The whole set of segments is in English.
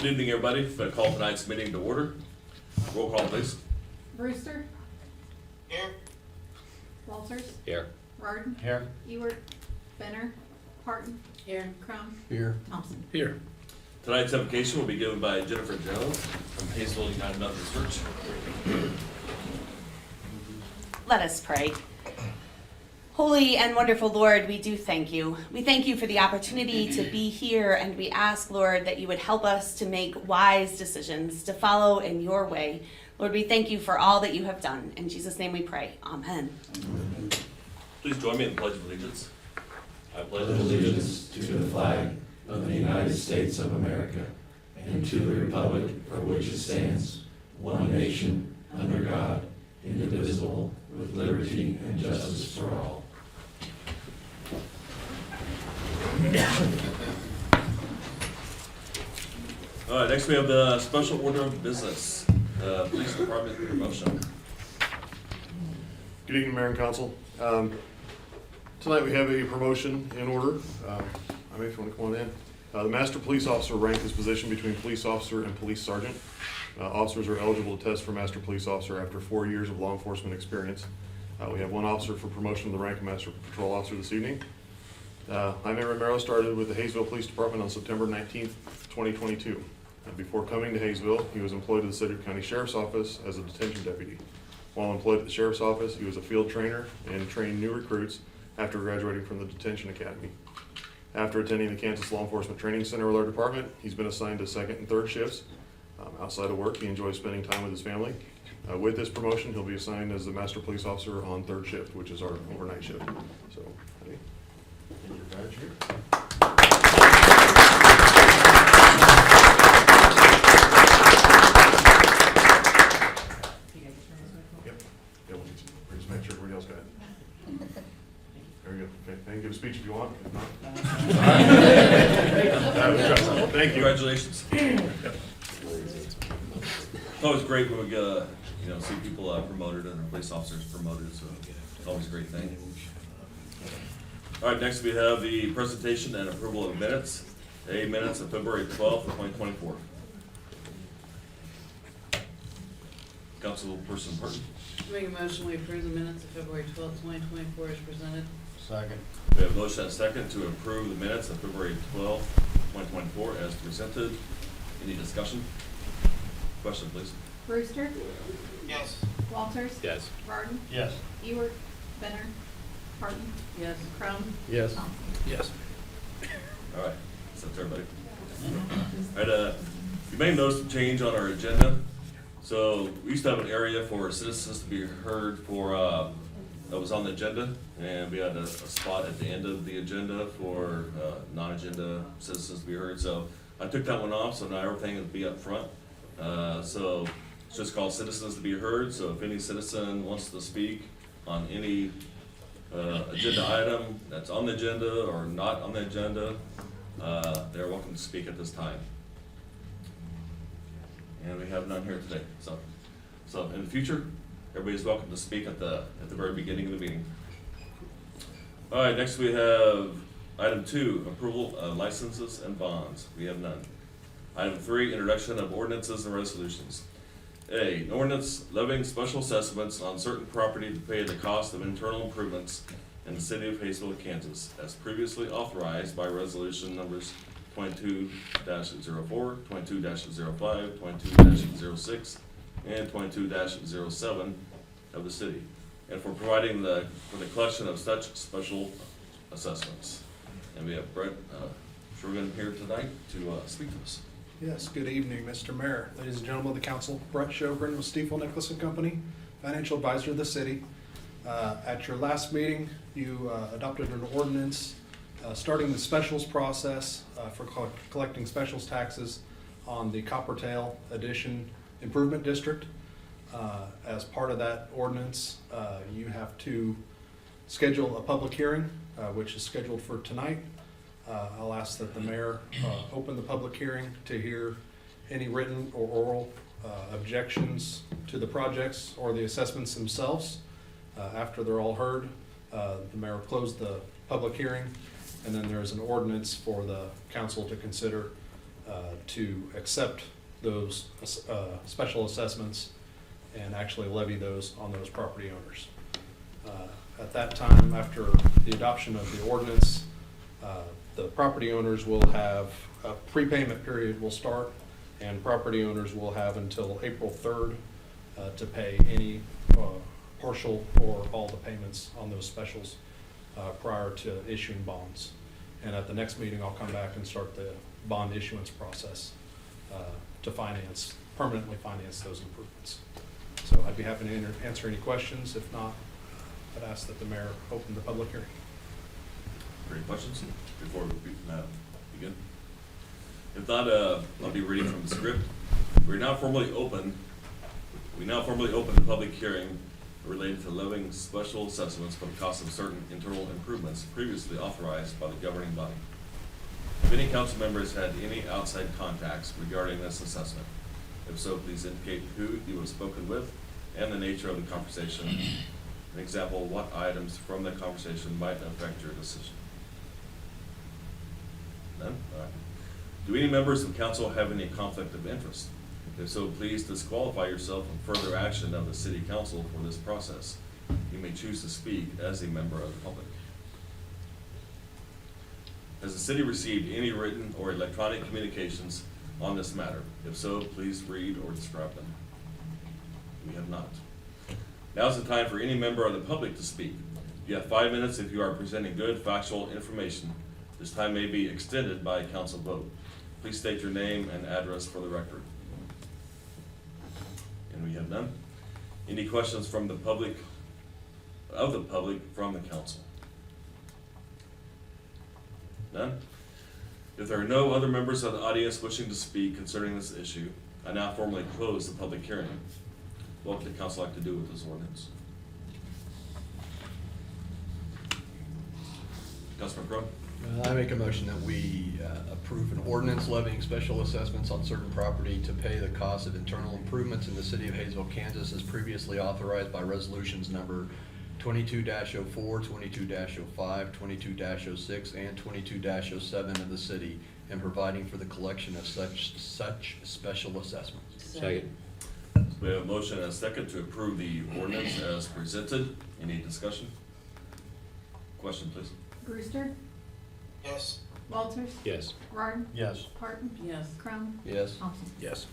Good evening, everybody. I'm going to call tonight's meeting to order. Roll call, please. Brewster. Here. Walters. Here. Rardon. Here. Ewert. Benner. Parton. Here. Crum. Here. Thompson. Here. Tonight's invocation will be given by Jennifer Jones from Haysville United Methodist Church. Let us pray. Holy and wonderful Lord, we do thank you. We thank you for the opportunity to be here, and we ask, Lord, that you would help us to make wise decisions, to follow in your way. Lord, we thank you for all that you have done. In Jesus' name we pray. Amen. Please join me in the Pledge of Allegiance. I pledge allegiance to the flag of the United States of America and to the republic for which it stands, one nation, under God, indivisible, with liberty and justice for all. All right, next we have the special order of business. Police Department promotion. Good evening, Mayor and Council. Tonight we have a promotion in order. I may if you want to come on in. The Master Police Officer rank is position between Police Officer and Police Sergeant. Officers are eligible to test for Master Police Officer after 4 years of law enforcement experience. We have one officer for promotion to the rank of Master Patrol Officer this evening. Jaime Romero started with the Haysville Police Department on September 19th, 2022. Before coming to Haysville, he was employed at the City County Sheriff's Office as a detention deputy. While employed at the Sheriff's Office, he was a field trainer and trained new recruits after graduating from the Detention Academy. After attending the Kansas Law Enforcement Training Center with our department, he's been assigned to second and third shifts. Outside of work, he enjoys spending time with his family. With this promotion, he'll be assigned as the Master Police Officer on third shift, which is our overnight shift. So, hey, and your badge here. Yep. Yeah, we'll just make sure everybody else got it. There we go. Okay, I can give a speech if you want. If not. Thank you. Congratulations. It's always great when we get, see people promoted and our police officers promoted, so it's always a great thing. All right, next we have the presentation and approval of minutes. Minutes of February 12th, 2024. Councilperson Burton. Make a motion, we approve the minutes of February 12th, 2024 as presented. Second. We have a motion and a second to approve the minutes of February 12th, 2024 as presented. Any discussion? Question, please. Brewster. Yes. Walters. Yes. Rardon. Yes. Ewert. Benner. Parton. Yes. Crum. Yes. Thompson. Yes. All right, that's everybody. All right, you may notice a change on our agenda. So we used to have an area for citizens to be heard for, that was on the agenda, and we had a spot at the end of the agenda for non-agenda citizens to be heard. So I took that one off, so now everything will be up front. So it's just called citizens to be heard. So if any citizen wants to speak on any agenda item that's on the agenda or not on the agenda, they're welcome to speak at this time. And we have none here today. So in the future, everybody's welcome to speak at the very beginning of the meeting. All right, next we have item 2, approval of licenses and bonds. We have none. Item 3, introduction of ordinances and resolutions. An ordinance levying special assessments on certain property to pay the cost of internal improvements in the city of Haysville, Kansas, as previously authorized by resolution numbers 22-04, 22-05, 22-06, and 22-07 of the city, and for providing for the collection of such special assessments. And we have Brett Shergan here tonight to speak to us. Yes, good evening, Mr. Mayor, ladies and gentlemen of the council. Brett Sjogren with Stiefel Nicholas and Company, financial advisor of the city. At your last meeting, you adopted an ordinance starting the specials process for collecting specials taxes on the Coppertail Addition Improvement District. As part of that ordinance, you have to schedule a public hearing, which is scheduled for tonight. I'll ask that the mayor open the public hearing to hear any written or oral objections to the projects or the assessments themselves. After they're all heard, the mayor will close the public hearing, and then there is an ordinance for the council to consider to accept those special assessments and actually levy those on those property owners. At that time, after the adoption of the ordinance, the property owners will have, a prepayment period will start, and property owners will have until April 3rd to pay any partial or all the payments on those specials prior to issuing bonds. And at the next meeting, I'll come back and start the bond issuance process to permanently finance those improvements. So I'd be happy to answer any questions. If not, I'd ask that the mayor open the public hearing. Any questions before we begin? If not, I'll be reading from the script. We now formally open the public hearing related to levying special assessments for the cost of certain internal improvements previously authorized by the governing body. If any council members had any outside contacts regarding this assessment, if so, please indicate who you have spoken with and the nature of the conversation. An example of what items from the conversation might affect your decision. None? All right. Do any members of council have any conflict of interest? If so, please disqualify yourself from further action of the city council for this process. You may choose to speak as a member of the public. Has the city received any written or electronic communications on this matter? If so, please read or describe them. We have not. Now is the time for any member of the public to speak. You have 5 minutes if you are presenting good factual information. This time may be extended by a council vote. Please state your name and address for the record. And we have none. Any questions from the public, from the council? None? If there are no other members of the audience wishing to speak concerning this issue, I now formally close the public hearing. What would the council like to do with this ordinance? Councilman Crowe? I make a motion that we approve an ordinance levying special assessments on certain property to pay the cost of internal improvements in the city of Haysville, Kansas, as previously authorized by resolutions number 22-04, 22-05, 22-06, and 22-07 of the city, and providing for the collection of such special assessments. Second. We have a motion and a second to approve the ordinance as presented. Any discussion? Question, please. Brewster, Yes. Walters, Yes. Rarden, Yes. Parton, Yes. Crum, Yes. Thompson. Yes.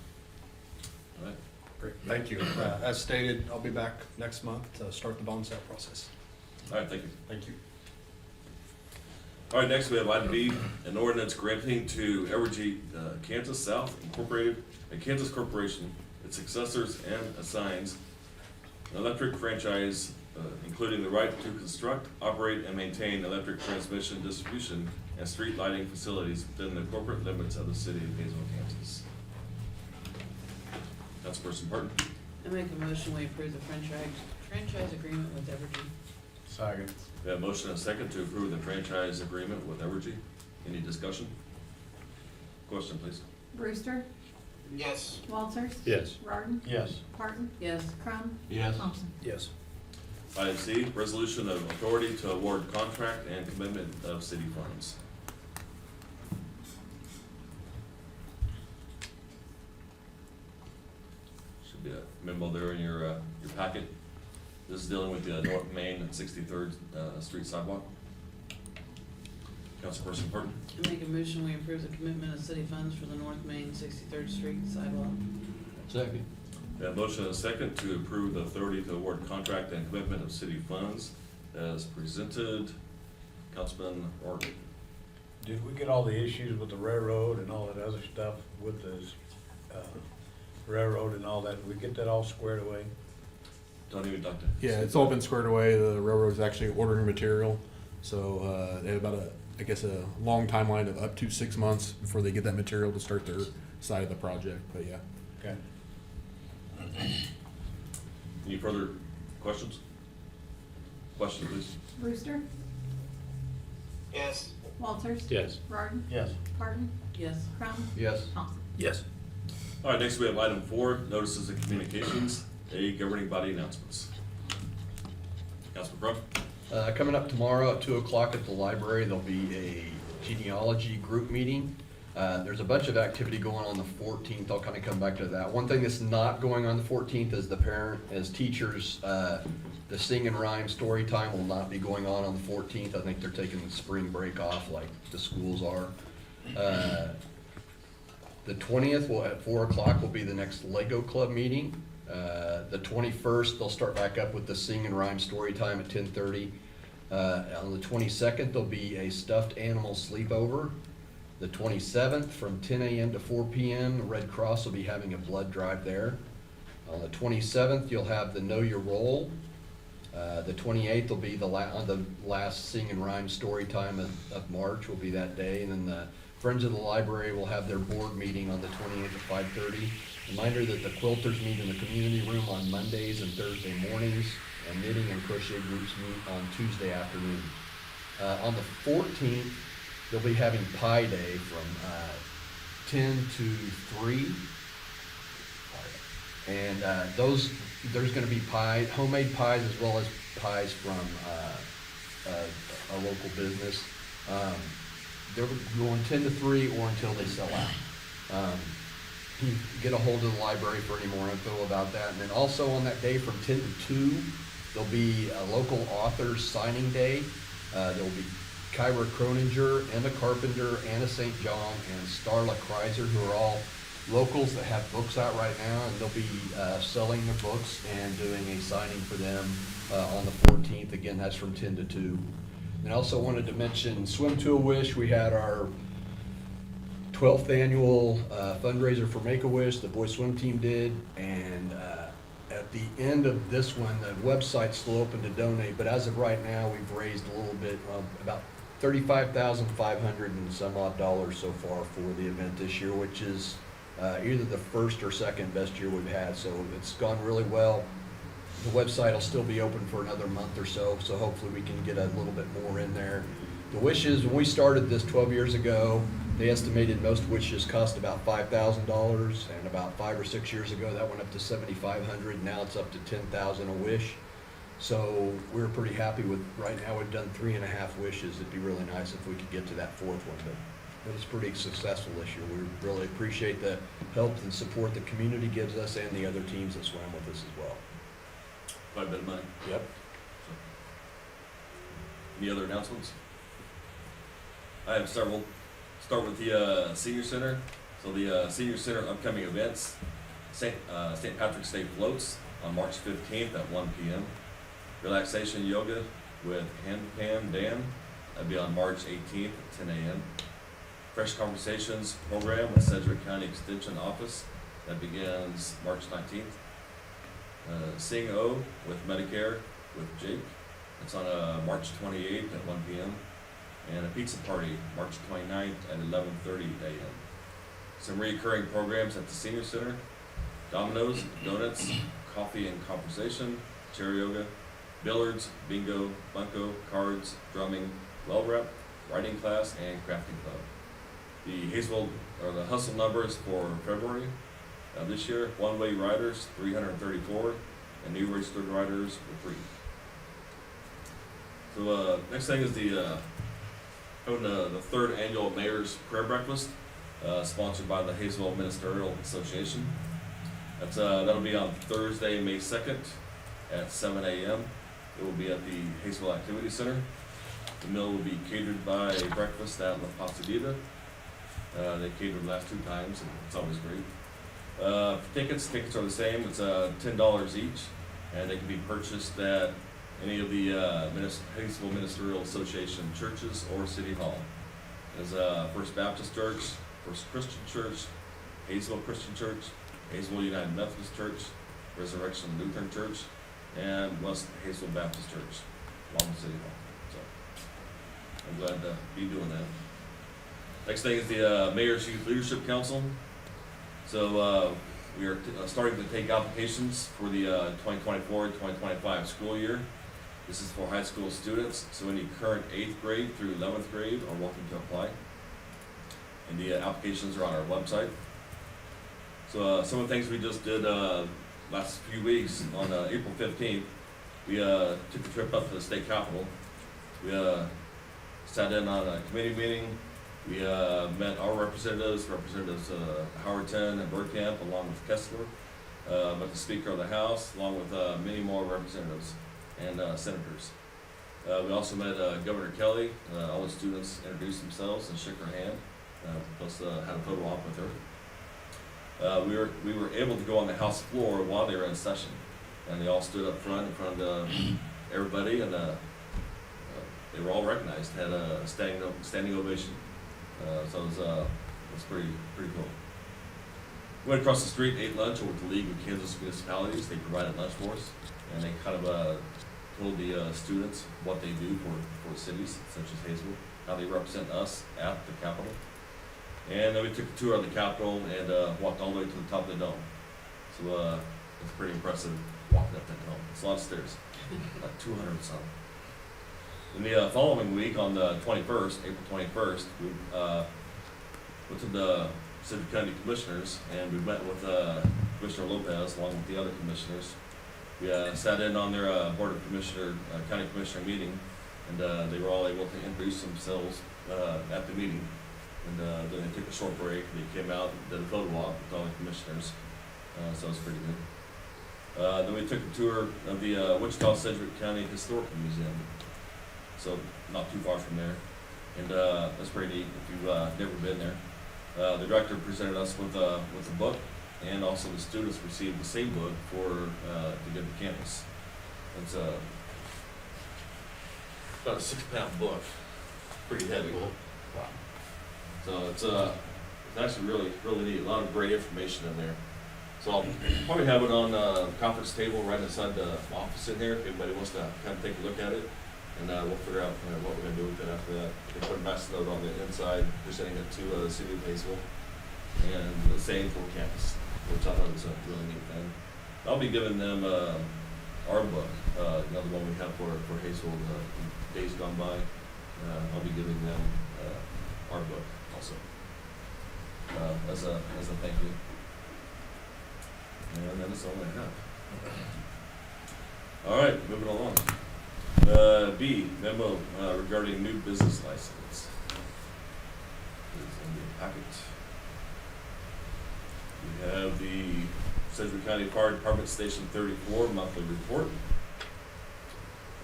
All right. Great, thank you. As stated, I'll be back next month to start the bond sale process. All right, thank you. Thank you. All right, next we have item B, an ordinance granting to Evergy Kansas South Incorporated, a Kansas corporation, its successors, and assigns an electric franchise, including the right to construct, operate, and maintain electric transmission, distribution, and street lighting facilities within the corporate limits of the city of Haysville, Kansas. Councilperson Parton. I make a motion, we approve the franchise agreement with Evergy. Second. We have a motion and a second to approve the franchise agreement with Evergy. Any discussion? Question, please. Brewster, Yes. Walters. Yes. Rarden, Yes. Parton, Yes. Crum, Yes. Thompson. Yes. Item C, resolution of authority to award contract and commitment of city funds. Should be a memo there in your packet. This is dealing with the North Main 63rd Street sidewalk. Councilperson Parton. I make a motion, we approve the commitment of city funds for the North Main 63rd Street sidewalk. Second. We have a motion and a second to approve the authority to award contract and commitment of city funds as presented. Councilman Orton. Did we get all the issues with the railroad and all that other stuff with the railroad and all that? Did we get that all squared away? Tony, would you like to? Yeah, it's all been squared away. The railroad's actually ordering material. So they have about a long timeline of up to 6 months before they get that material to start their side of the project. But yeah. Okay. Any further questions? Question, please. Brewster, Yes. Walters. Yes. Rarden, Yes. Parton, Yes. Crum, Yes. Thompson. Yes. All right, next we have item 4, notices and communications, A, governing body announcements. Councilman Crum. Coming up tomorrow at 2 o'clock at the library, there'll be a genealogy group meeting. There's a bunch of activity going on the 14th. I'll kind of come back to that. One thing that's not going on the 14th is as teachers, the sing and rhyme story time will not be going on the 14th. I think they're taking the spring break off like the schools are. The 20th at 4 o'clock will be the next Lego Club meeting. The 21st, they'll start back up with the sing and rhyme story time at 10:30. On the 22nd, there'll be a stuffed animal sleepover. The 27th, from 10 a.m. to 4 p.m., the Red Cross will be having a blood drive there. On the 27th, you'll have the Know Your Role. The 28th will be the last sing and rhyme story time of March will be that day. And then the Friends of the Library will have their board meeting on the 28th at 5:30. Reminder that the quilters meet in the community room on Mondays and Thursday mornings, and knitting and crochet groups meet on Tuesday afternoon. On the 14th, they'll be having Pie Day from 10 to 3. And there's going to be homemade pies, as well as pies from a local business. They're going 10 to 3 or until they sell out. You can get a hold of the library for any more info about that. And then also on that day from 10 to 2, there'll be a local authors signing day. There will be Kyra Croninger, Emma Carpenter, Anna St. John, and Starla Kreiser, who are all locals that have books out right now, and they'll be selling their books and doing a signing for them on the 14th. Again, that's from 10 to 2. And I also wanted to mention Swim to a Wish. We had our 12th annual fundraiser for Make-A-Wish, the boys swim team did, and at the end of this one, the website's still open to donate, but as of right now, we've raised a little bit, about $35,500 and some odd dollars so far for the event this year, which is either the first or second best year we've had, so it's gone really well. The website will still be open for another month or so hopefully we can get a little bit more in there. The wishes, when we started this 12 years ago, they estimated most wishes cost about $5,000, and about 5 or 6 years ago, that went up to $7,500. Now it's up to $10,000 a wish. So we're pretty happy with, right now we've done 3.5 wishes. It'd be really nice if we could get to that 4th one, but it's pretty successful this year. We really appreciate the help and support the community gives us and the other teams that swam with us as well. Quite a bit of money. Yep. Any other announcements? I have several. Start with the Senior Center. So the Senior Center upcoming events, St. Patrick's Day floats on March 15th at 1 p.m. Relaxation yoga with Pan Dan, that'll be on March 18th at 10 a.m. Fresh Conversations program at Sedgwick County Extension Office, that begins March 19th. Sing O with Medicare with Jake, it's on March 28th at 1 p.m. And a pizza party, March 29th at 11:30 a.m. Some recurring programs at the Senior Center: Domino's, donuts, coffee and conversation, chair yoga, billiards, bingo, bunco, cards, drumming, well rep, writing class, and crafting club. The Haysville, or the hustle numbers for February this year: one-way riders 334, and new registered riders were 3. So next thing is the 3rd annual Mayor's Prayer Breakfast, sponsored by the Haysville Ministerial Association. That'll be on Thursday, May 2nd at 7 a.m. It will be at the Haysville Activity Center. The meal will be catered by Breakfast at La Pasadena. They catered the last 2 times, and it's always great. Tickets are the same. It's $10 each, and they can be purchased at any of the Haysville Ministerial Association churches or City Hall. There's First Baptist Church, First Christian Church, Haysville Christian Church, Haysville United Methodist Church, Resurrection Lutheran Church, and West Haysville Baptist Church, along with City Hall. So I'm glad to be doing that. Next thing is the Mayor's Youth Leadership Council. So we are starting to take applications for the 2024-2025 school year. This is for high school students, so any current 8th grade through 11th grade are welcome to apply. And the applications are on our website. So some of the things we just did last few weeks, on April 15th, we took a trip up to the state capitol. We sat in on a committee meeting We met our representatives, Howerton and Burkamp, along with Kessler, met the Speaker of the House, along with many more representatives and senators. We also met Governor Kelly. All the students introduced themselves and shook her hand, plus had a photo op with her. We were able to go on the House floor while they were in session, and they all stood up front in front of everybody, and they were all recognized, had a standing ovation. So it was pretty cool. Went across the street, ate lunch over at the League of Kansas Municipalities. They provided lunch for us, and they kind of told the students what they do for cities such as Haysville, how they represent us at the Capitol. And then we took a tour of the Capitol and walked all the way to the top of the dome. So it's pretty impressive walking up that dome. It's a lot of stairs, like 200 and something. In the following week, on the 21st, April 21st, we went to the Citrus County Commissioners, and we met with Commissioner Lopez along with the other commissioners. We sat in on their Board of County Commissioner meeting, and they were all able to introduce themselves at the meeting. And then they took a short break. They came out and did a photo walk with all the commissioners, so it was pretty good. Then we took a tour of the Wichita-Sedgwick County Historical Museum. So not too far from there, and that's pretty neat if you've never been there. The director presented us with a book, and also the students received the same book to give to campus. It's about a 6-pound book, pretty heavy. So it's actually really neat. A lot of great information in there. So I'll probably have it on a conference table right inside the office in here if anybody wants to kind of take a look at it. And we'll figure out what we're going to do with it after that. They put a master note on the inside, presenting it to the city of Haysville, and the same for campus, which I thought was a really neat thing. I'll be giving them our book, the one we have for Haysville, days gone by. I'll be giving them our book also as a thank you. And that's all I have. All right, moving along. B, memo regarding new business license. It's in the packet. We have the Sedgwick County Fire Department Station 34 monthly report.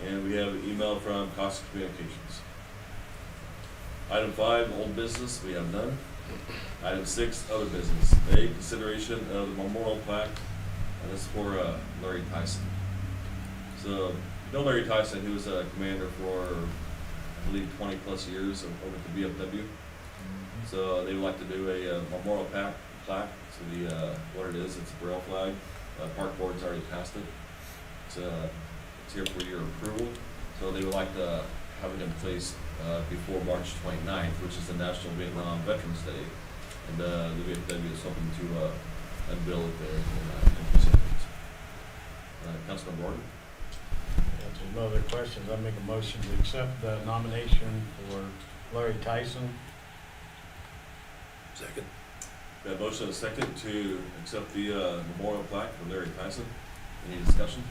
And we have an email from Costa Communications. Item 5, old business, we have none. Item 6, other business. A, consideration of the memorial plaque, and this is for Larry Tyson. So, you know Larry Tyson, he was a commander for, I believe, 20 plus years over at the BFW. So they would like to do a memorial plaque. So what it is, it's a Braille flag. Park Board's already passed it. It's here for your approval. So they would like to have it in place before March 29th, which is the National Vietnam Veterans Day. And the VFW is hoping to unveil it there and present it. Councilman Gordon? If there's no other questions, I make a motion to accept the nomination for Larry Tyson. Second. We have a motion and a second to accept the memorial plaque for Larry Tyson. Any discussion?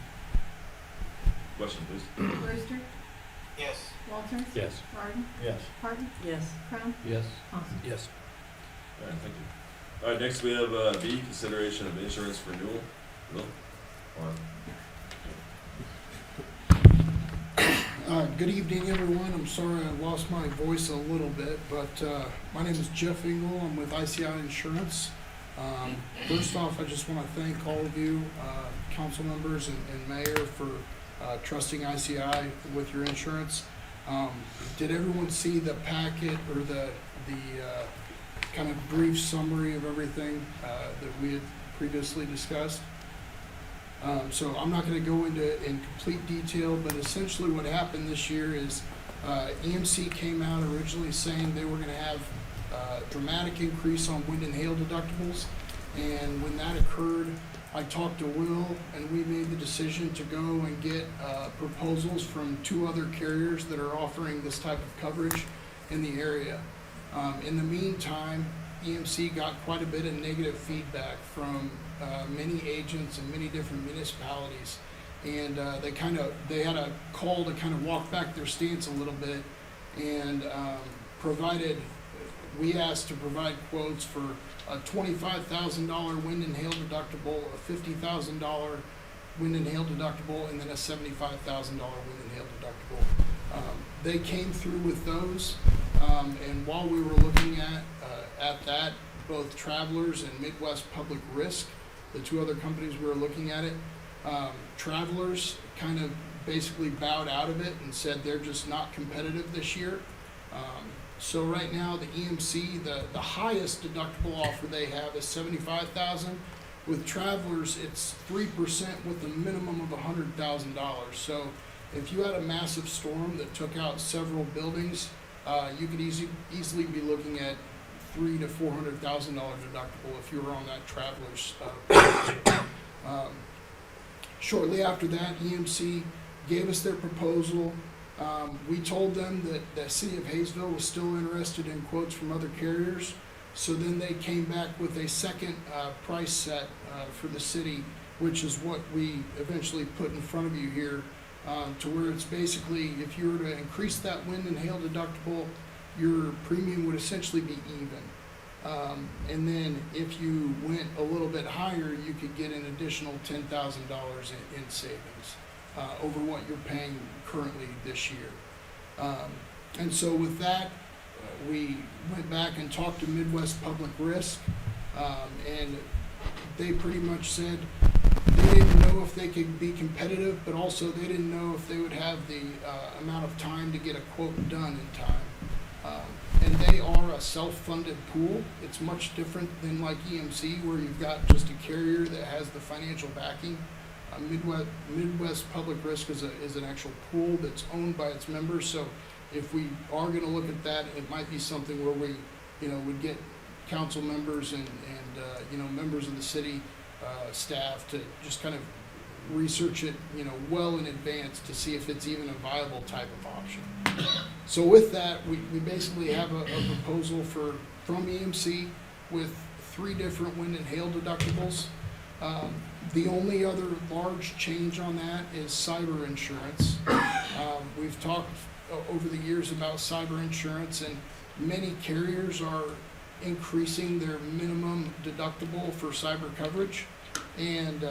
Question, please. Brewster, Yes. Walters. Yes. Martin, Yes. Parton, Yes. Crum, Yes. Thompson. Yes. All right, thank you. All right, next we have B, consideration of insurance renewal. Will? Or Good evening, everyone. I'm sorry I lost my voice a little bit, but my name is Jeff Engel. I'm with ICI Insurance. First off, I just want to thank all of you, council members and mayor, for trusting ICI with your insurance. Did everyone see the packet or the kind of brief summary of everything that we had previously discussed? So I'm not going to go into in complete detail, but essentially what happened this year is EMC came out originally saying they were going to have a dramatic increase on wind and hail deductibles, and when that occurred, I talked to Will, and we made the decision to go and get proposals from 2 other carriers that are offering this type of coverage in the area. In the meantime, EMC got quite a bit of negative feedback from many agents and many different municipalities, and they had a call to kind of walk back their stance a little bit, and provided we asked to provide quotes for a $25,000 wind and hail deductible, a $50,000 wind and hail deductible, and then a $75,000 wind and hail deductible. They came through with those, and while we were looking at that, both Travelers and Midwest Public Risk, the two other companies we were looking at it, Travelers kind of basically bowed out of it and said they're just not competitive this year. So right now, the EMC, the highest deductible offer they have is $75,000. With Travelers, it's 3% with a minimum of $100,000. So if you had a massive storm that took out several buildings, you could easily be looking at $300,000 to $400,000 deductible if you were on that Travelers. Shortly after that, EMC gave us their proposal. We told them that the city of Haysville was still interested in quotes from other carriers. So then they came back with a second price set for the city, which is what we eventually put in front of you here, to where it's basically, if you were to increase that wind and hail deductible, your premium would essentially be even. And then if you went a little bit higher, you could get an additional $10,000 in savings over what you're paying currently this year. And so with that, we went back and talked to Midwest Public Risk, and they pretty much said they didn't know if they could be competitive, but also they didn't know if they would have the amount of time to get a quote done in time. And they are a self-funded pool. It's much different than like EMC, where you've got just a carrier that has the financial backing. Midwest Public Risk is an actual pool that's owned by its members. So if we are going to look at that, it might be something where we, would get council members and members of the city staff to just kind of research it, well in advance to see if it's even a viable type of option. So with that, we basically have a proposal from EMC with 3 different wind and hail deductibles. The only other large change on that is cyber insurance. We've talked over the years about cyber insurance, and many carriers are increasing their minimum deductible for cyber coverage. And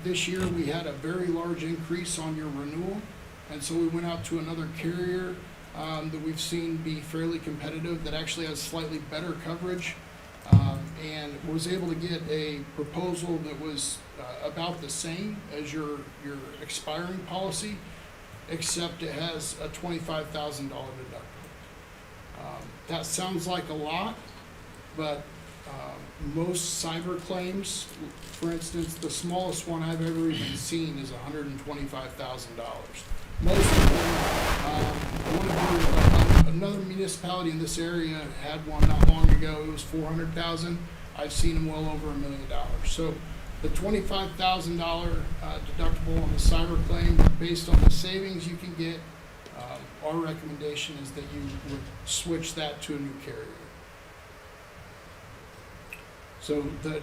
this year we had a very large increase on your renewal, and so we went out to another carrier that we've seen be fairly competitive, that actually has slightly better coverage, and was able to get a proposal that was about the same as your expiring policy, except it has a $25,000 deductible. That sounds like a lot, but most cyber claims, for instance, the smallest one I've ever even seen is $125,000. Most of them, another municipality in this area had one not long ago. It was $400,000. I've seen them well over $1 million. So the $25,000 deductible on the cyber claim, based on the savings you can get, our recommendation is that you would switch that to a new carrier. So the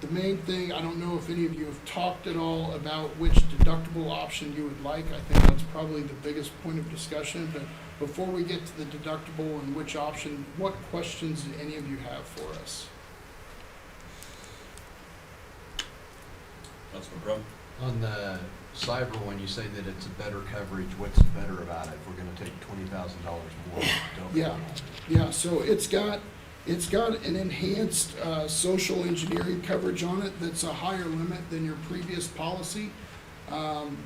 main thing, I don't know if any of you have talked at all about which deductible option you would like. I think that's probably the biggest point of discussion. But before we get to the deductible and which option, what questions do any of you have for us? Councilman Crum? On the cyber one, you say that it's a better coverage. What's better about it if we're going to take $20,000 more? Yeah. So it's got an enhanced social engineering coverage on it that's a higher limit than your previous policy,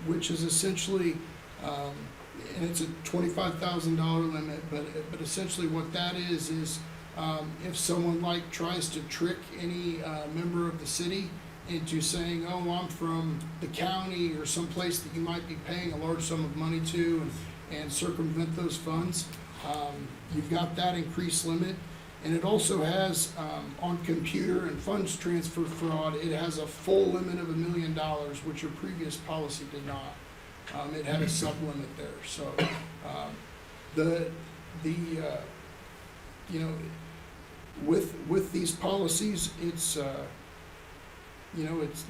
which is essentially, and it's a $25,000 limit, but essentially what that is if someone tries to trick any member of the city into saying, oh, I'm from the county or someplace that you might be paying a large sum of money to, and circumvent those funds, you've got that increased limit. And it also has, on computer and funds transfer fraud, it has a full limit of $1 million, which your previous policy did not. It had a sub-limit there. So with these policies,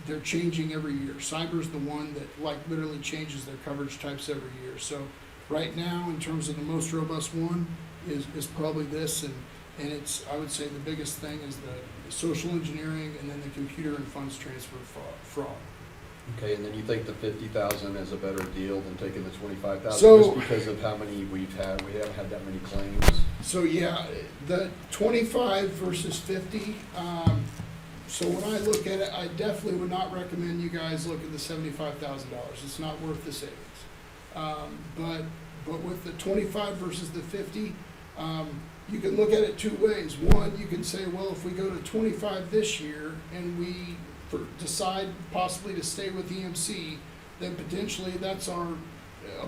they're changing every year. Cyber's the one that literally changes their coverage types every year. So right now, in terms of the most robust one, is probably this, and And I would say the biggest thing is the social engineering and then the computer and funds transfer fraud. Okay, and then you think the 50,000 is a better deal than taking the 25,000? So- Just because of how many we haven't had that many claims? So yeah, the 25 versus 50, so when I look at it, I definitely would not recommend you guys look at the $75,000. It's not worth the savings. But with the 25 versus the 50, you can look at it two ways. One, you can say, well, if we go to 25 this year and we decide possibly to stay with EMC, then potentially that's our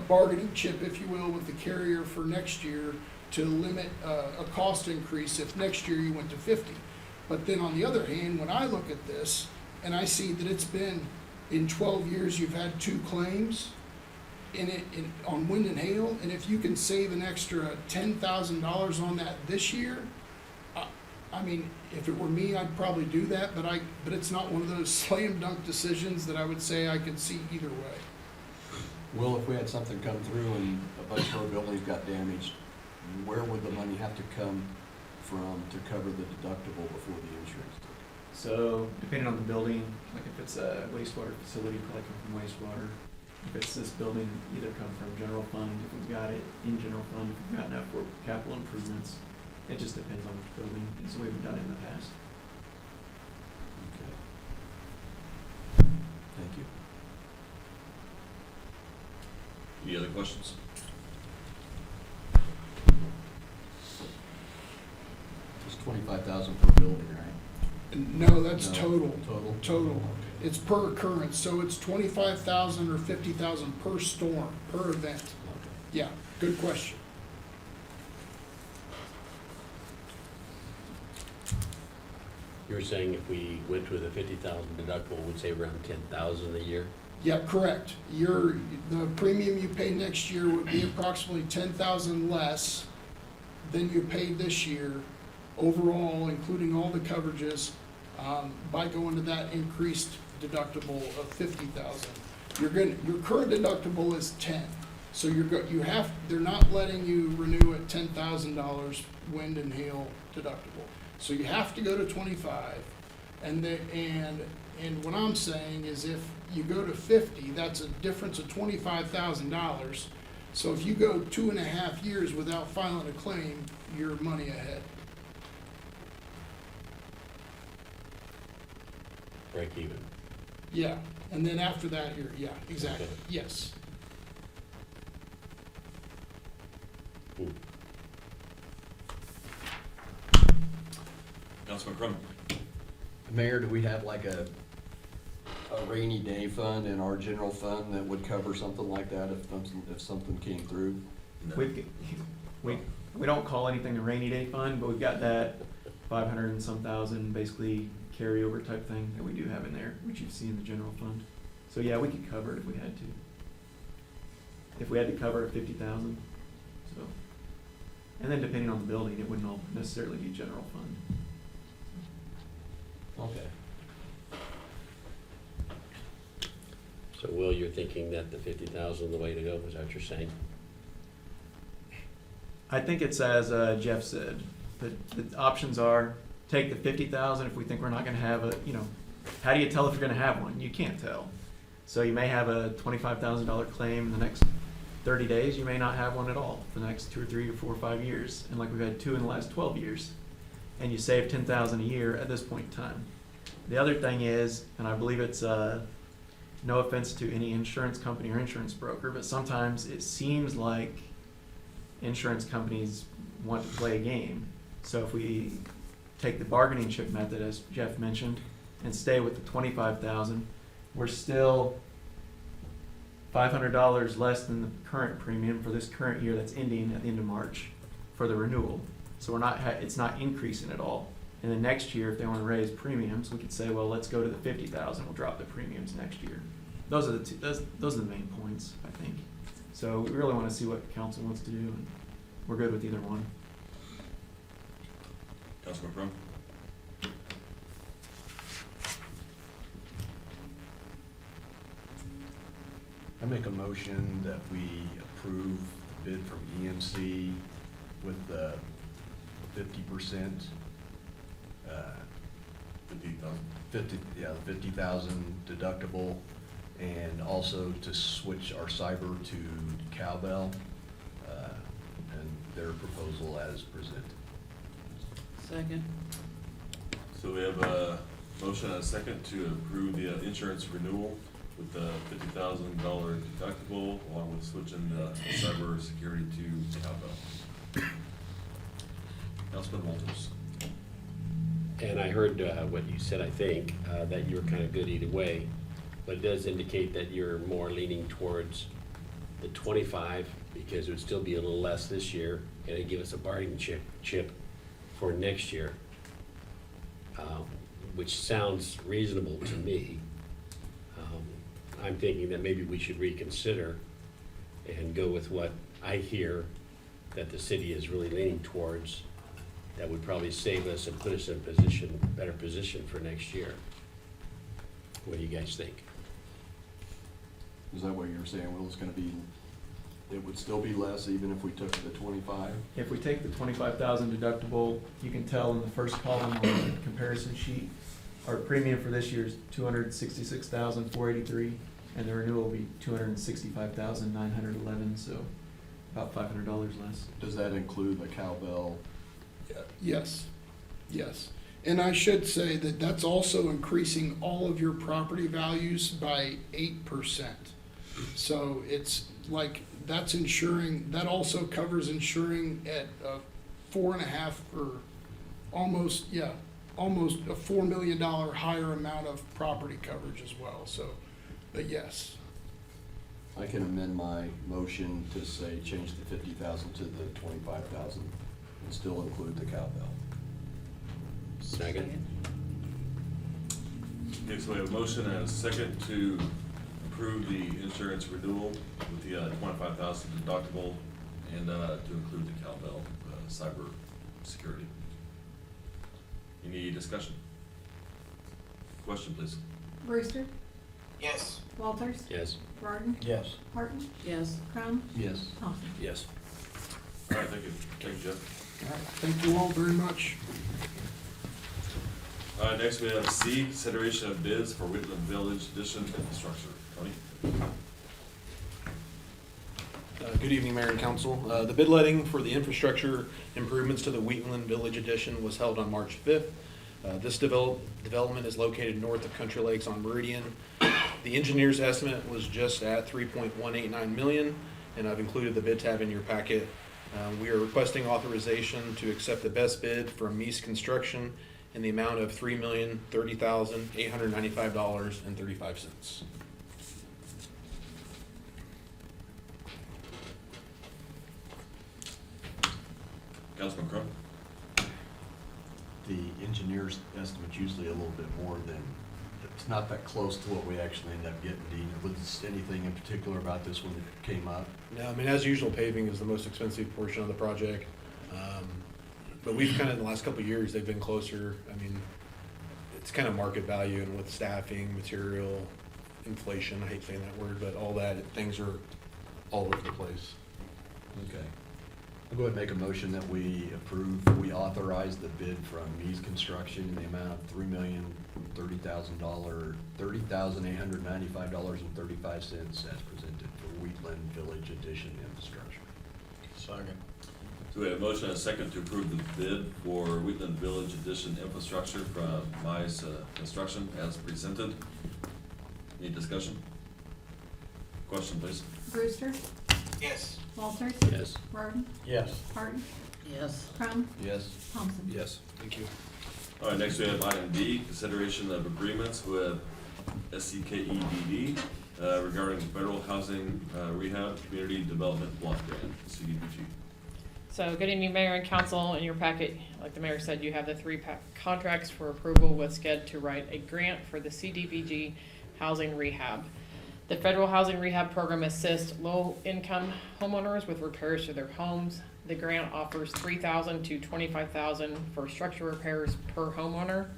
bargaining chip, if you will, with the carrier for next year to limit a cost increase if next year you went to 50. But then on the other hand, when I look at this and I see that it's been, in 12 years, you've had 2 claims on wind and hail, and if you can save an extra $10,000 on that this year, I mean, if it were me, I'd probably do that, but it's not one of those slam dunk decisions that I would say I could see either way. Well, if we had something come through and a bunch of our buildings got damaged, where would the money have to come from to cover the deductible before the insurance took it? So depending on the building, like if it's a wastewater facility, probably come from wastewater. If it's this building, either come from general fund, if we've got it in general fund, if we've got enough for capital improvements. It just depends on which building. It's the way we've done it in the past. Okay. Thank you. Any other questions? It's 25,000 per building, right? No, that's No, total. Total? Total. Okay. It's per occurrence, so it's 25,000 or 50,000 per storm, per event. Okay. Yeah, good question. You were saying if we went with a 50,000 deductible, we'd save around 10,000 a year? Yeah, correct. The premium you pay next year would be approximately 10,000 less than you paid this year overall, including all the coverages, by going to that increased deductible of 50,000. Your current deductible is 10. So they're not letting you renew at $10,000 wind and hail deductible. So you have to go to 25. And what I'm saying is if you go to 50, that's a difference of $25,000. So if you go 2.5 years without filing a claim, you're money ahead. Break even. Yeah, and then after that, yeah, exactly, Okay. yes. Councilman Crum? Mayor, do we have like a rainy day fund in our general fund that would cover something like that if something came through? We don't call anything a rainy day fund, but we've got that 500 and some thousand basically carryover type thing that we do have in there, which you see in the general fund. So yeah, we could cover it if we had to. If we had to cover it 50,000, so. And then depending on the building, it wouldn't all necessarily be general fund. Okay. So Will, you're thinking that the 50,000 is the way to go, is that what you're saying? I think it's as Jeff said, the options are take the 50,000 if we think we're not going to have how do you tell if you're going to have one? You can't tell. So you may have a $25,000 claim in the next 30 days. You may not have one at all for the next 2 or 3 or 4 or 5 years. And like we've had 2 in the last 12 years. And you save $10,000 a year at this point in time. The other thing is, and I believe it's no offense to any insurance company or insurance broker, but sometimes it seems like insurance companies want to play a game. So if we take the bargaining chip method, as Jeff mentioned, and stay with the 25,000, we're still $500 less than the current premium for this current year that's ending at the end of March for the renewal. So it's not increasing at all. And then next year, if they want to raise premiums, we could say, well, let's go to the 50,000. We'll drop the premiums next year. Those are the main points, I think. So we really want to see what council wants to do, and we're good with either one. Councilman Crum? I make a motion that we approve the bid from EMC with the 50%. 50,000. 50,000 deductible, and also to switch our cyber to Cowbell, and their proposal as presented. Second. So we have a motion and a second to approve the insurance renewal with the $50,000 deductible, along with switching the cyber security to Cowbell. Councilman Walters. And I heard what you said, I think, that you were kind of good either way, but it does indicate that you're more leaning towards the 25, because it would still be a little less this year, and it'd give us a bargaining chip for next year, which sounds reasonable to me. I'm thinking that maybe we should reconsider and go with what I hear that the city is really leaning towards. That would probably save us and put us in a better position for next year. What do you guys think? Is that what you're saying? Well, it's gonna be, it would still be less even if we took the 25? If we take the 25,000 deductible, you can tell in the first column on the comparison sheet, our premium for this year is 266,483, and the renewal will be 265,911, so about $500 less. Does that include the Cowbell? Yes, yes. And I should say that that's also increasing all of your property values by 8%. So it's like, that's insuring, that also covers insuring at a 4.5 or almost a $4 million higher amount of property coverage as well. So, but yes. I can amend my motion to say change the 50,000 to the 25,000 and still include the Cowbell. Second. Okay, so we have a motion and a second to approve the insurance renewal with the 25,000 deductible and to include the Cowbell cyber security. Any discussion? Question, please. Brewster, Yes. Walters, Yes. Burton, Yes. Horton, Yes. Crum, Yes. Thompson. Yes. All right, thank you. Thank you, Jeff. All right, thank you all very much. All right, next we have C, consideration of bids for Whitland Village Addition infrastructure. Tony? Good evening, Mayor and Council. The bid letting for the infrastructure improvements to the Wheatland Village Addition was held on March 5th. This development is located north of Country Lakes on Meridian. The engineer's estimate was just at $3.189 million, and I've included the bid tab in your packet. We are requesting authorization to accept the best bid from Meese Construction in the amount of $3,030,895.35. Councilman Crum? The engineer's estimate's usually a little bit more than, it's not that close to what we actually end up getting, Dean. Was anything in particular about this one that came up? No, I mean, as usual, paving is the most expensive portion of the project. But we've kind of, in the last couple of years, they've been closer. I mean, it's kind of market value, and with staffing, material, inflation, I hate saying that word, but all that, things are all over the place. Okay. I'll go ahead and make a motion that we authorize the bid from Meese Construction in the amount of $3,030,895.35 as presented for Wheatland Village Addition infrastructure. Second. So we have a motion and a second to approve the bid for Wheatland Village Addition infrastructure from Mize Construction as presented. Any discussion? Question, please. Brewster, Yes. Walters, Yes. Burton, Yes. Horton, Yes. Crum, Yes. Thompson. Yes, thank you. All right, next we have item D, consideration of agreements with SCKEDD regarding federal housing rehab community development block grant, CDBG. So good evening, Mayor and Council. In your packet, like the Mayor said, you have the three contracts for approval with SCED to write a grant for the CDBG housing rehab. The Federal Housing Rehab Program assists low-income homeowners with repairs to their homes. The grant offers $3,000 to $25,000 for structural repairs per homeowner.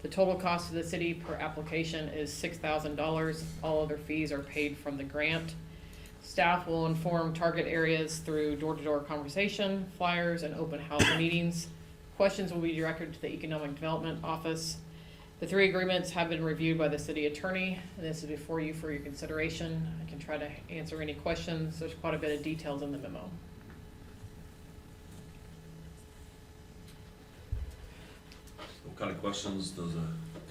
The total cost to the city per application is $6,000. All other fees are paid from the grant. Staff will inform target areas through door-to-door conversation, flyers, and open house meetings. Questions will be directed to the Economic Development Office. The 3 agreements have been reviewed by the city attorney, and this is before you for your consideration. I can try to answer any questions. There's quite a bit of details in the memo. What kind of questions does the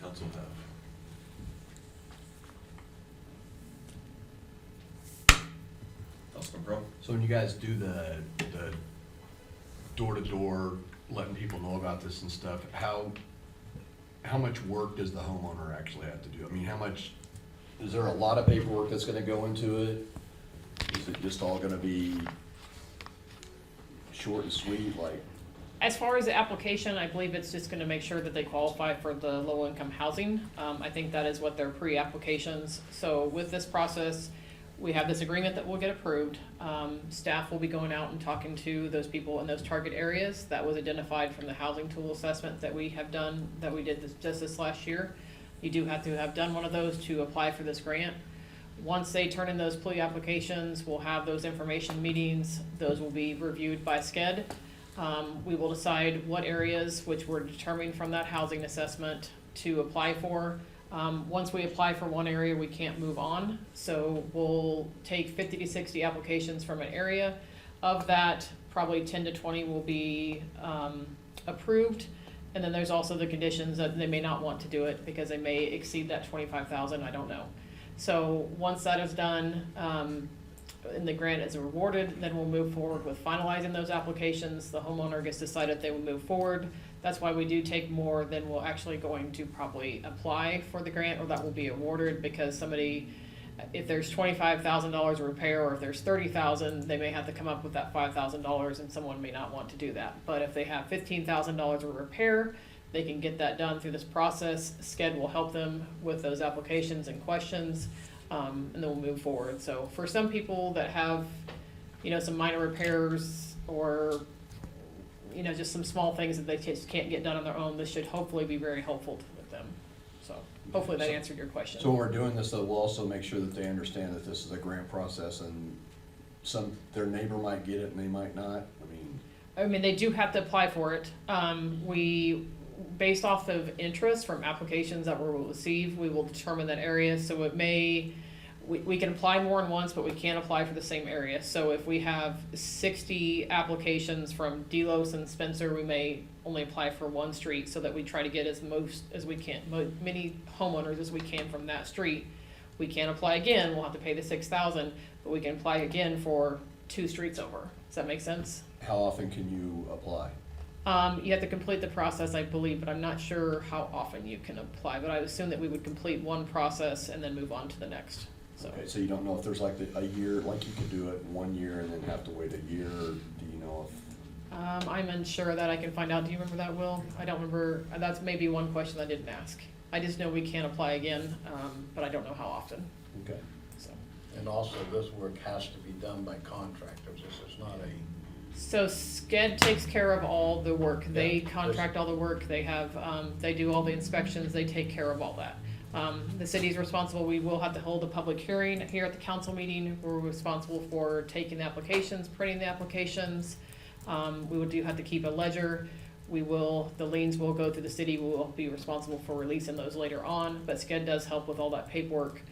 council have? Councilman Pro? So when you guys do the door-to-door, letting people know about this and stuff, how much work does the homeowner actually have to do? I mean, is there a lot of paperwork that's gonna go into it? Is it just all gonna be short and sweet, like? As far as the application, I believe it's just gonna make sure that they qualify for the low-income housing. I think that is what their pre-applications. So with this process, we have this agreement that will get approved. Staff will be going out and talking to those people in those target areas. That was identified from the housing tool assessment that we have done, that we did just this last year. You do have to have done one of those to apply for this grant. Once they turn in those pre-applications, we'll have those information meetings. Those will be reviewed by SCED. We will decide what areas, which were determined from that housing assessment, to apply for. Once we apply for one area, we can't move on. So we'll take 50 to 60 applications from an area. Of that, probably 10 to 20 will be approved. And then there's also the conditions that they may not want to do it because they may exceed that 25,000, I don't know. So once that is done, and the grant is awarded, then we'll move forward with finalizing those applications. The homeowner gets to decide if they will move forward. That's why we do take more than we're actually going to probably apply for the grant, or that will be awarded, because somebody, if there's $25,000 of repair, or if there's $30,000, they may have to come up with that $5,000, and someone may not want to do that. But if they have $15,000 of repair, they can get that done through this process. SCED will help them with those applications and questions, and then we'll move forward. So for some people that have, some minor repairs, or just some small things that they just can't get done on their own, this should hopefully be very helpful with them. So hopefully that answered your question. So when we're doing this, though, we'll also make sure that they understand that this is a grant process, and their neighbor might get it and they might not. I mean, they do have to apply for it. Based off of interest from applications that we will receive, we will determine that area. So it may, we can apply more than once, but we can't apply for the same area. So if we have 60 applications from Delos and Spencer, we may only apply for one street, so that we try to get many homeowners as we can from that street. We can't apply again, we'll have to pay the $6,000, but we can apply again for 2 streets over. Does that make sense? How often can you apply? You have to complete the process, I believe, but I'm not sure how often you can apply. But I would assume that we would complete one process and then move on to the next. So. Okay, so you don't know if there's like a year, like you could do it 1 year and then have to wait a year, or do you know if? I'm unsure of that. I can find out. Do you remember that, Will? I don't remember. That's maybe one question I didn't ask. I just know we can apply again, but I don't know how often. Okay. So. And also, this work has to be done by contractors. This is not a... So SCED takes care of all the work. They contract all the work. They have, they do all the inspections. They take care of all that. The city's responsible. We will have to hold a public hearing here at the council meeting. We're responsible for taking the applications, printing the applications. We do have to keep a ledger. The liens will go through the city. We will be responsible for releasing those later on, but SCED does help with all that paperwork.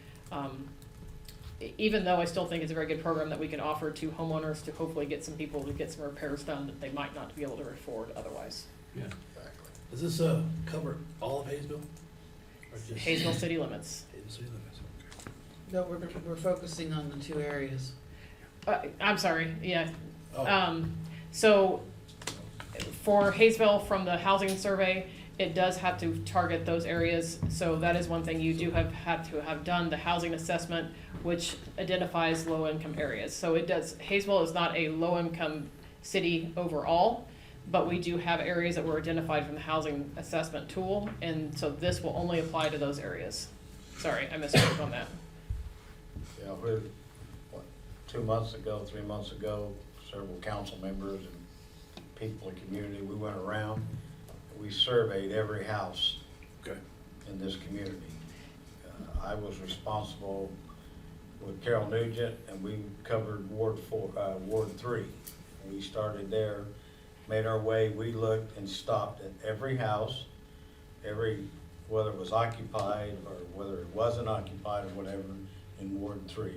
Even though I still think it's a very good program that we can offer to homeowners to hopefully get some people to get some repairs done that they might not be able to afford otherwise. Yeah. Exactly. Does this cover all of Haysville? Haysville city limits. Haysville city limits, okay. No, we're focusing on the 2 areas. I'm sorry, yeah. Oh. So for Haysville, from the housing survey, it does have to target those areas. So that is one thing you do have to have done, the housing assessment, which identifies low-income areas. So it does. Haysville is not a low-income city overall, but we do have areas that were identified from the housing assessment tool, and so this will only apply to those areas. Sorry, I misspoke on that. Yeah, we're, 2 months ago, 3 months ago, several council members and people in the community, we went around, we surveyed every house in this community. I was responsible with Carol Nugent, and we covered Ward 3. We started there, made our way, we looked and stopped at every house, whether it was occupied or whether it wasn't occupied or whatever, in Ward 3.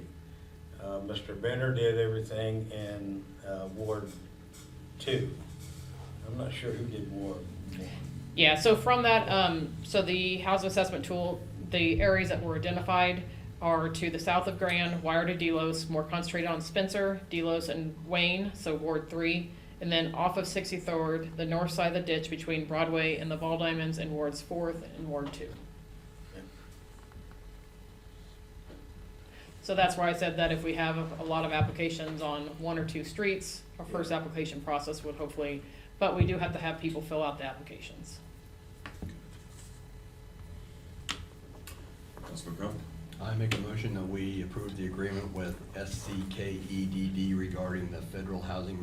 Mr. Benner did everything in Ward 2. I'm not sure who did Ward 1. Yeah, so from that, so the housing assessment tool, the areas that were identified are to the south of Grand, Wire to Delos, more concentrated on Spencer, Delos, and Wayne, so Ward 3. And then off of 63rd, the north side of the ditch between Broadway and the Ball Diamonds in Wards 4th and Ward 2. So that's why I said that if we have a lot of applications on one or two streets, our first application process would hopefully, but we do have to have people fill out the applications. Councilman Crum? I make a motion that we approve the agreement with SCKEDD regarding the Federal Housing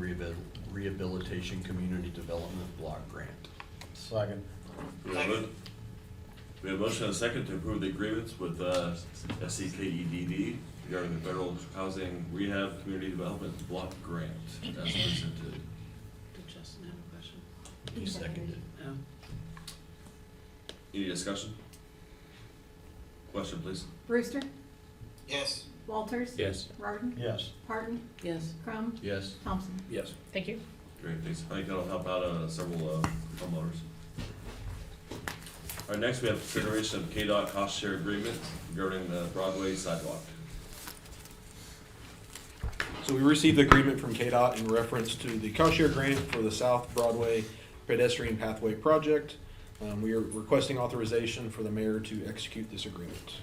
Rehabilitation Community Development Block Grant. Second. We have a motion and a second to approve the agreements with SCKEDD regarding the Federal Housing Rehab Community Development Block Grant as presented. Did Justin have a question? You seconded. No. Any discussion? Question, please. Brewster, Yes. Walters. Yes. Rarden, Yes. Parton, Yes. Crum, Yes. Thompson. Yes. Thank you. Great, thanks. I think that'll help out several homeowners. All right, next we have consideration of KDOT cost share agreement regarding the Broadway sidewalk. So we received the agreement from KDOT in reference to the cost share grant for the South Broadway pedestrian pathway project. We are requesting authorization for the mayor to execute this agreement.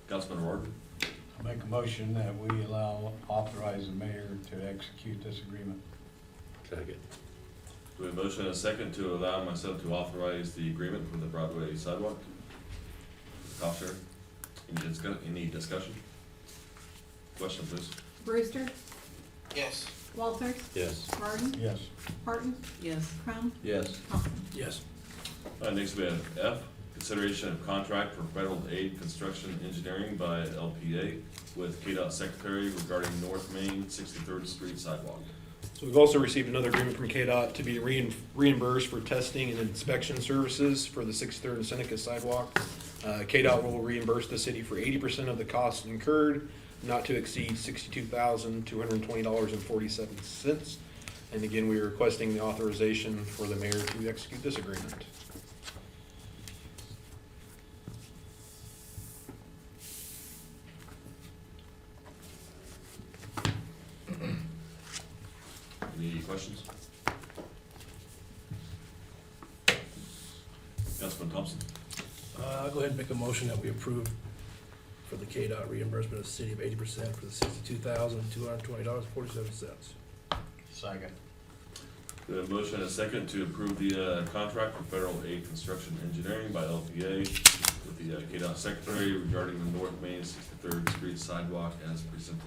Councilman Rarden? I make a motion that we authorize the mayor to execute this agreement. Second. Do we have a motion and a second to allow myself to authorize the agreement for the Broadway sidewalk? Cost share? Any discussion? Question, please. Brewster, Yes. Walters, Yes. Rarden, Yes. Parton, Yes. Crum, Yes. Thompson. Yes. All right, next we have F, consideration of contract for federal aid construction engineering by LPA with KDOT Secretary regarding North Main 63rd Street sidewalk. So we've also received another agreement from KDOT to be reimbursed for testing and inspection services for the 63rd and Seneca sidewalk. KDOT will reimburse the city for 80% of the costs incurred, not to exceed $62,220.47. And again, we are requesting the authorization for the mayor to execute this agreement. Any questions? Councilman Thompson? I'll go ahead and make a motion that we approve for the KDOT reimbursement of the city of 80% for the $62,220.47. Second. We have a motion and a second to approve the contract for federal aid construction engineering by LPA with the KDOT Secretary regarding the North Main 63rd Street sidewalk as presented.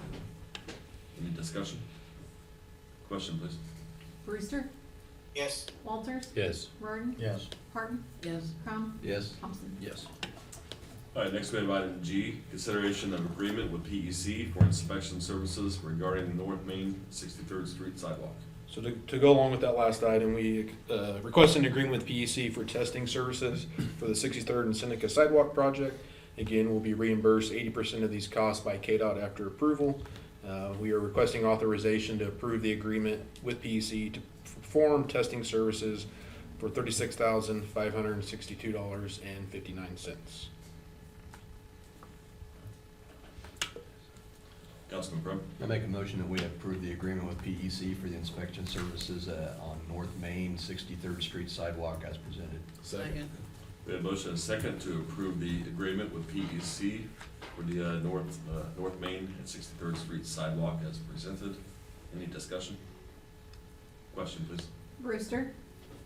Any discussion? Question, please. Brewster, Yes. Walters, Yes. Rarden, Yes. Parton, Yes. Crum, Yes. Thompson. Yes. All right, next we have item G, consideration of agreement with PEC for inspection services regarding the North Main 63rd Street sidewalk. So to go along with that last item, we request an agreement with PEC for testing services for the 63rd and Seneca sidewalk project. Again, we'll be reimbursed 80% of these costs by KDOT after approval. We are requesting authorization to approve the agreement with PEC to perform testing services for $36,562.59. Councilman Crum? I make a motion that we approve the agreement with PEC for the inspection services on North Main 63rd Street sidewalk as presented. Second. We have a motion and a second to approve the agreement with PEC for the North Main and 63rd Street sidewalk as presented. Any discussion? Question, please. Brewster,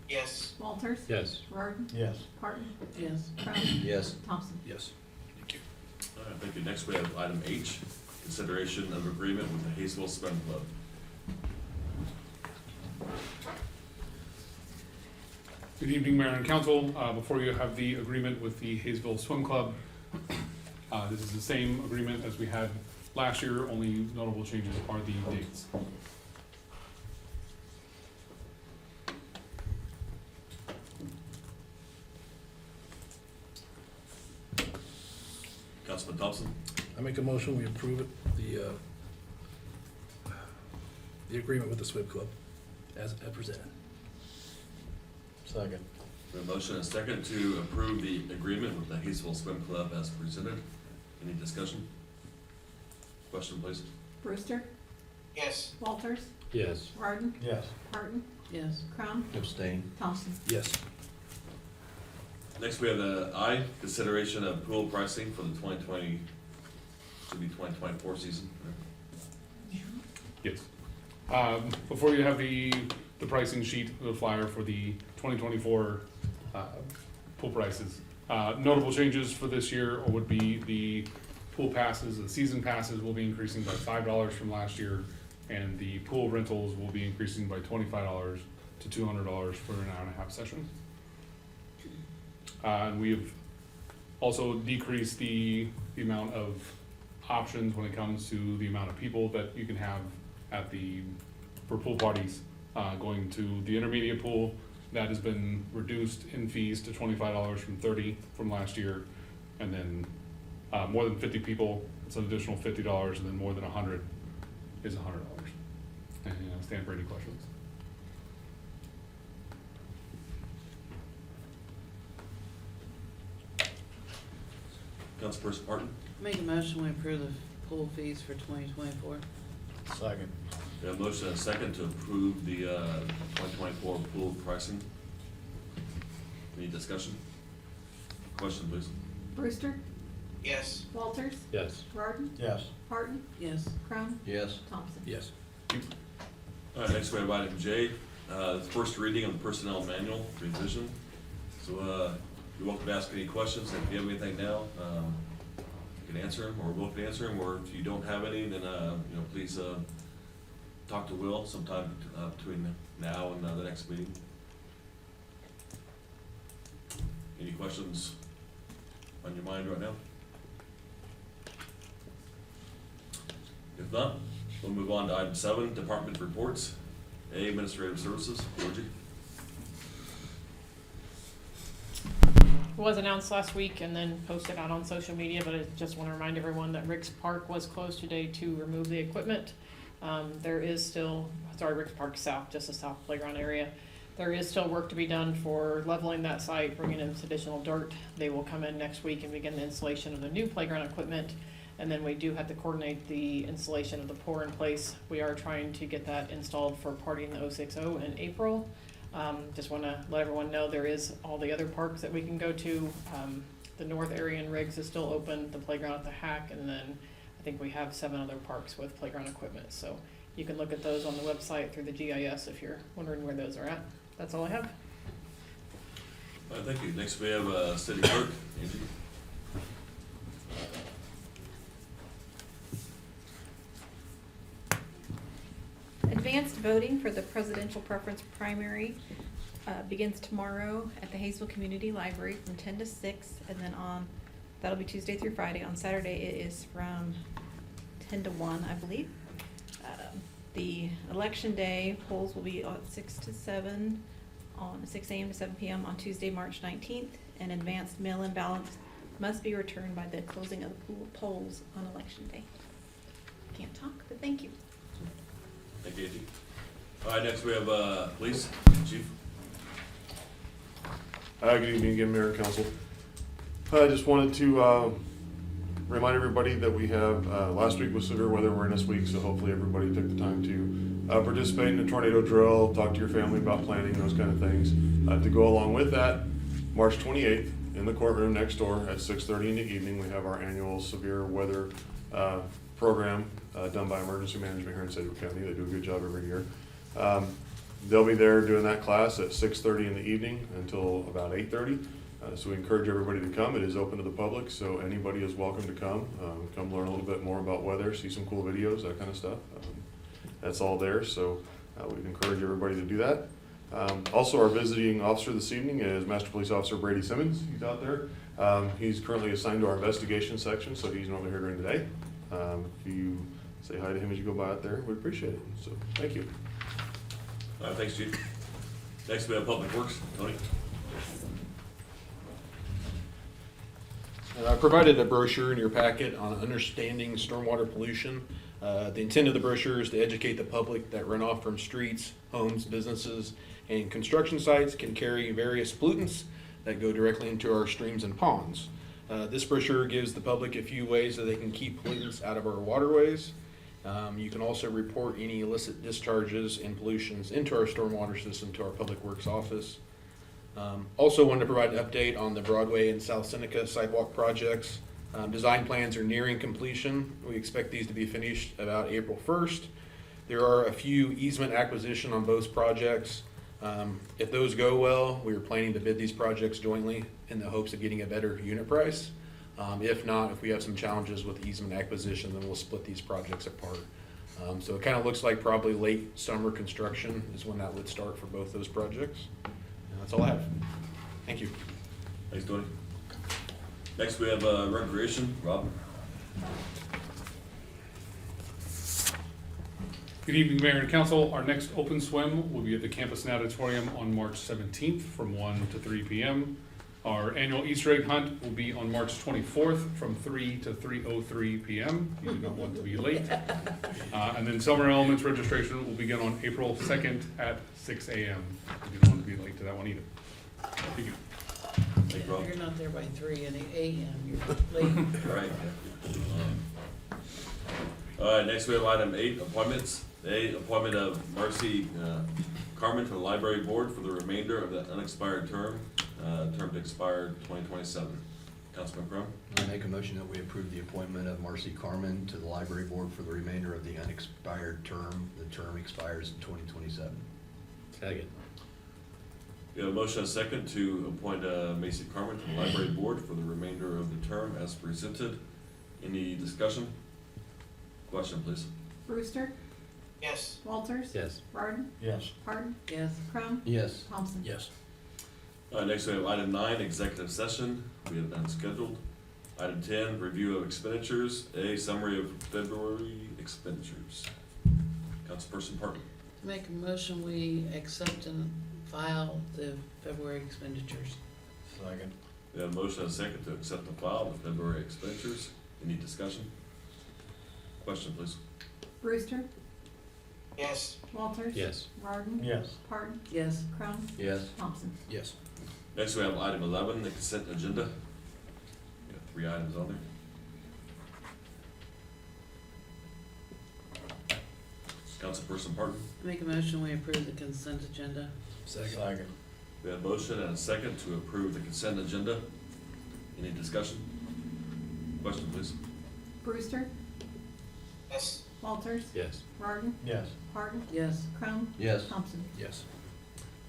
Yes. Walters, Yes. Rarden, Yes. Parton, Yes. Crum, Yes. Thompson. Yes. Thank you. All right, thank you. Next we have item H, consideration of agreement with the Haysville Swim Club. Good evening, Mayor and Council. Before you have the agreement with the Haysville Swim Club. This is the same agreement as we had last year. Only notable changes are the dates. Councilman Thompson? I make a motion, we approve it, the agreement with the swim club as presented. Second. We have a motion and a second to approve the agreement with the Haysville Swim Club as presented. Any discussion? Question, please. Brewster, Yes. Walters, Yes. Martin, Yes. Parton, Yes. Crum, Abstain. Thompson. Yes. Next, we have the I, consideration of pool pricing for the 2020, should be 2024 season. Yes. Before you have the pricing sheet, the flyer for the 2024 pool prices. Notable changes for this year would be the pool passes, the season passes will be increasing by $5 from last year, and the pool rentals will be increasing by $25 to $200 for an hour-and-a-half session. And we've also decreased the amount of options when it comes to the amount of people that you can have for pool parties. Going to the intermediate pool, that has been reduced in fees to $25 from $30 from last year. And then more than 50 people, it's an additional $50, and then more than 100 is $100. And I stand for any questions. Councilperson Martin? Make a motion, we approve the pool fees for 2024. Second. We have a motion and a second to approve the 2024 pool pricing. Any discussion? Question, please. Brewster, Yes. Walters, Yes. Martin, Yes. Parton, Yes. Crum, Yes. Thompson. Yes. All right, next we have item J, the first reading of the personnel manual revision. So you're welcome to ask any questions. If you have anything now, you can answer them, or we'll answer them, or if you don't have any, then please talk to Will sometime between now and the next meeting. Any questions on your mind right now? If not, we'll move on to item 7, department reports. A, administrative services. Georgie? It was announced last week and then posted out on social media, but I just want to remind everyone that Ricks Park was closed today to remove the equipment. There is still, Ricks Park South, just the south playground area. There is still work to be done for leveling that site, bringing in some additional dirt. They will come in next week and begin the installation of the new playground equipment. And then we do have to coordinate the installation of the pour in place. We are trying to get that installed for party in the 060 in April. Just want to let everyone know there is all the other parks that we can go to. The north area in Riggs is still open, the playground at the Hack, and then I think we have 7 other parks with playground equipment. So you can look at those on the website through the GIS if you're wondering where those are at. That's all I have. All right, thank you. Next we have city clerk, Angie. Advanced voting for the presidential preference primary begins tomorrow at the Haysville Community Library from 10 to 6, and then that'll be Tuesday through Friday. On Saturday, it is from 10 to 1, I believe. The election day polls will be at 6 to 7, on 6 a.m. to 7 p.m. on Tuesday, March 19th, and advanced mail-in ballots must be returned by the closing of the polls on election day. Can't talk, but thank you. Thank you, Angie. All right, next we have police chief. Good evening again, Mayor and Council. I just wanted to remind everybody that we have, last week was severe weather, we're in this week, so hopefully everybody took the time to participate in the tornado drill, talk to your family about planning, those kind of things. To go along with that, March 28th, in the courtroom next door at 6:30 in the evening, we have our annual severe weather program done by Emergency Management here in Sedgwick County. They do a good job every year. They'll be there doing that class at 6:30 in the evening until about 8:30. So we encourage everybody to come. It is open to the public, so anybody is welcome to come. Come learn a little bit more about weather, see some cool videos, that kind of stuff. That's all there, so we'd encourage everybody to do that. Also, our visiting officer this evening is Master Police Officer Brady Simmons. He's out there. He's currently assigned to our investigation section, so he's normally here during the day. If you say hi to him as you go by out there, we'd appreciate it. So, thank you. All right, thanks, Chief. Next, we have Public Works. Tony? I provided a brochure in your packet on understanding stormwater pollution. The intent of the brochure is to educate the public that runoff from streets, homes, businesses, and construction sites can carry various pollutants that go directly into our streams and ponds. This brochure gives the public a few ways that they can keep pollutants out of our waterways. You can also report any illicit discharges and pollutions into our stormwater system to our Public Works office. Also wanted to provide an update on the Broadway and South Seneca sidewalk projects. Design plans are nearing completion. We expect these to be finished about April 1st. There are a few easement acquisition on both projects. If those go well, we are planning to bid these projects jointly in the hopes of getting a better unit price. If not, if we have some challenges with easement acquisition, then we'll split these projects apart. So it kind of looks like probably late summer construction is when that would start for both those projects. That's all I have. Thank you. Thanks, Tony. Next, we have Recreation. Rob? Good evening, Mayor and Council. Our next open swim will be at the Campus Natatorium on March 17th from 1 to 3 p.m. Our annual Easter egg hunt will be on March 24th from 3 to 3:03 p.m. You do not want to be late. And then Summer Elements registration will begin on April 2nd at 6 a.m. You don't want to be late to that one either. Thank you. Thank you, Rob. You're not there by 3 a.m., you're late. All right. All right, next we have item 8, appointments. A, appointment of Marcy Carmen to the Library Board for the remainder of the unexpired term, term to expire 2027. Councilman Crum? I make a motion that we approve the appointment of Marcy Carmen to the Library Board for the remainder of the unexpired term. The term expires in 2027. Second. We have a motion and a second to appoint Macy Carmen to the Library Board for the remainder of the term as presented. Any discussion? Question, please. Brewster? Yes. Walters? Yes. Barton? Yes. Pardon? Yes. Crum? Yes. Thompson? Yes. Next we have item 9, executive session. We have none scheduled. Item 10, review of expenditures. A, summary of February expenditures. Councilperson Parton. Make a motion, we accept and file the February expenditures. Second. We have a motion and a second to accept and file the February expenditures. Any discussion? Question, please. Brewster? Yes. Walters? Yes. Barton? Yes. Pardon? Yes. Crum? Yes. Thompson? Yes. Next we have item 11, the consent agenda. We got 3 items on there. Councilperson Parton. Make a motion, we approve the consent agenda. Second. We have a motion and a second to approve the consent agenda. Any discussion? Question, please. Brewster? Yes. Walters? Yes. Barton? Yes. Pardon? Yes. Crum? Yes. Thompson? Yes.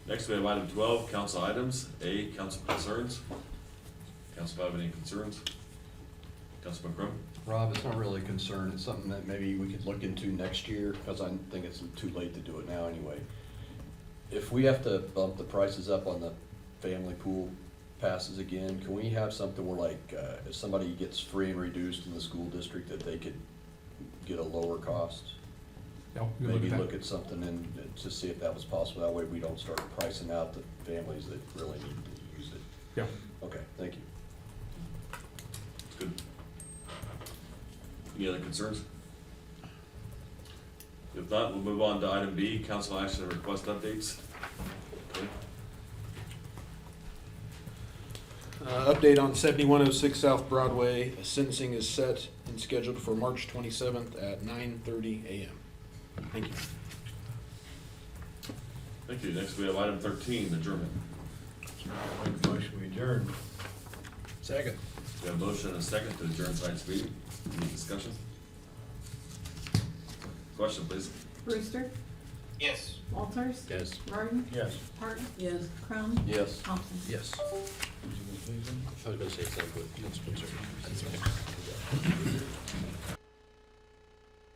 Next, we have item 12, council items. A, council concerns. Council have any concerns? Councilman Crum? Rob, it's not really a concern. It's something that maybe we could look into next year, because I think it's too late to do it now anyway. If we have to bump the prices up on the family pool passes again, can we have something where like, if somebody gets free and reduced in the school district, that they could get a lower cost? Yeah, we can Maybe at that. look at something and to see if that was possible. That way we don't start pricing out the families that really need to use it. Yeah. Okay, thank you. It's good. Any other concerns? If not, we'll move on to item B, council action and request updates. Okay. Update on 7106 South Broadway. Sentencing is set and scheduled for March 27th at 9:30 a.m. Thank you. Thank you. Next, we have item 13, adjournment. Make a motion, we adjourn. Second. We have a motion and a second to adjourn tonight's meeting. Any discussion? Question, please. Brewster? Yes. Walters? Yes. Barton? Yes. Pardon? Yes. Crum? Yes. Thompson? Yes. I was gonna say something, but it's been